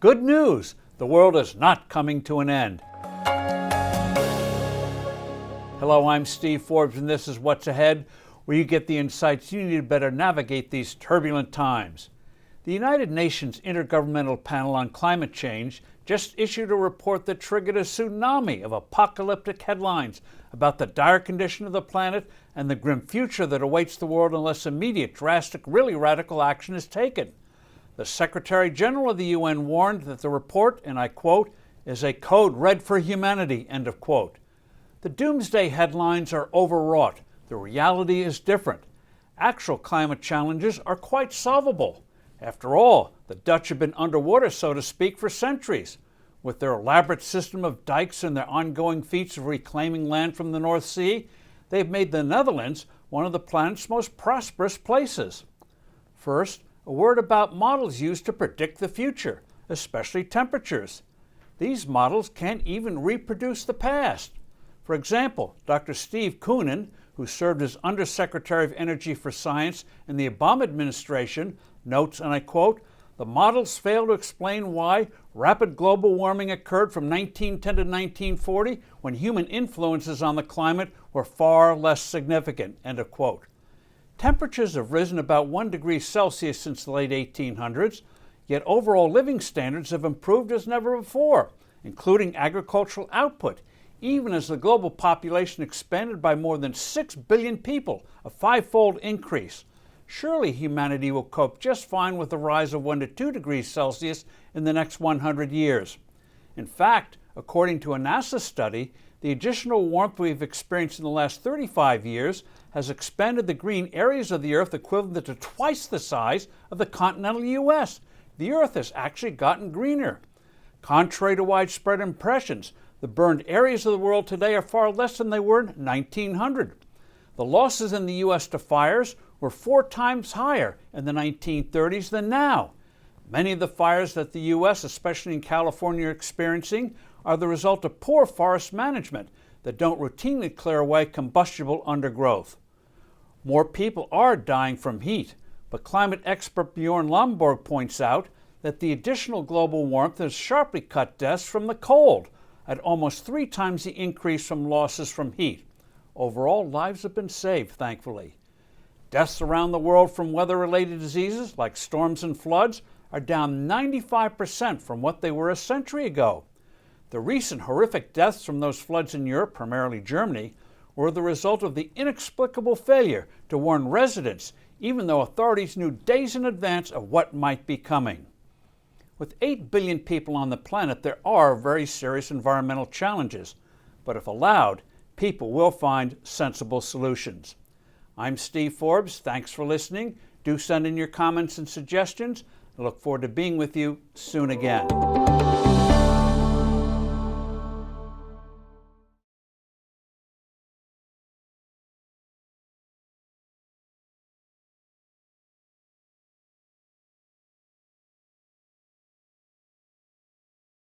Good news! The world is not coming to an end. Hello, I'm Steve Forbes, and this is What's Ahead, where you get the insights you need to better navigate these turbulent times. The United Nations Intergovernmental Panel on Climate Change just issued a report that triggered a tsunami of apocalyptic headlines about the dire condition of the planet and the grim future that awaits the world unless immediate, drastic, really radical action is taken. The Secretary General of the UN warned that the report, and I quote, is a code red for humanity, end of quote. The doomsday headlines are overwrought. The reality is different. Actual climate challenges are quite solvable. After all, the Dutch have been underwater, so to speak, for centuries. With their elaborate system of dikes and their ongoing feats of reclaiming land from the North Sea, they've made the Netherlands one of the planet's most prosperous places. First, a word about models used to predict the future, especially temperatures. These models can't even reproduce the past. For example, Dr. Steve Forbes, who served as Undersecretary of Energy for Science in the Obama administration, notes, and I quote, "The models fail to explain why rapid global warming occurred from 1910 to 1940 when human influences on the climate were far less significant," end of quote. Temperatures have risen about 1 degree Celsius since the late 1800s, yet overall living standards have improved as never before, including agricultural output, even as the global population expanded by more than 6 billion people, a five-fold increase. Surely humanity will cope just fine with the rise of 1 to 2 degrees Celsius in the next 100 years. In fact, according to a NASA study, the additional warmth we've experienced in the last 35 years has expanded the green areas of the Earth equivalent to twice the size of the continental U.S. The Earth has actually gotten greener. Contrary to widespread impressions, the burned areas of the world today are far less than they were in 1900. The losses in the U.S. to fires were 4 times higher in the 1930s than now. Many of the fires that the U.S., especially in California, are experiencing are the result of poor forest management that don't routinely clear away combustible undergrowth. More people are dying from heat, but climate expert Bjorn Lomborg points out that the additional global warmth has sharply cut deaths from the cold at almost 3 times the increase from losses from heat. Overall, lives have been saved, thankfully. Deaths around the world from weather-related diseases like storms and floods are down 95% from what they were a century ago. The recent horrific deaths from those floods in Europe, primarily Germany, were the result of the inexplicable failure to warn residents, even though authorities knew days in advance of what might be coming. With 8 billion people on the planet, there are very serious environmental challenges, but if allowed, people will find sensible solutions. I'm Steve Forbes. Thanks for listening. Do send in your comments and suggestions. I look forward to being with you soon again.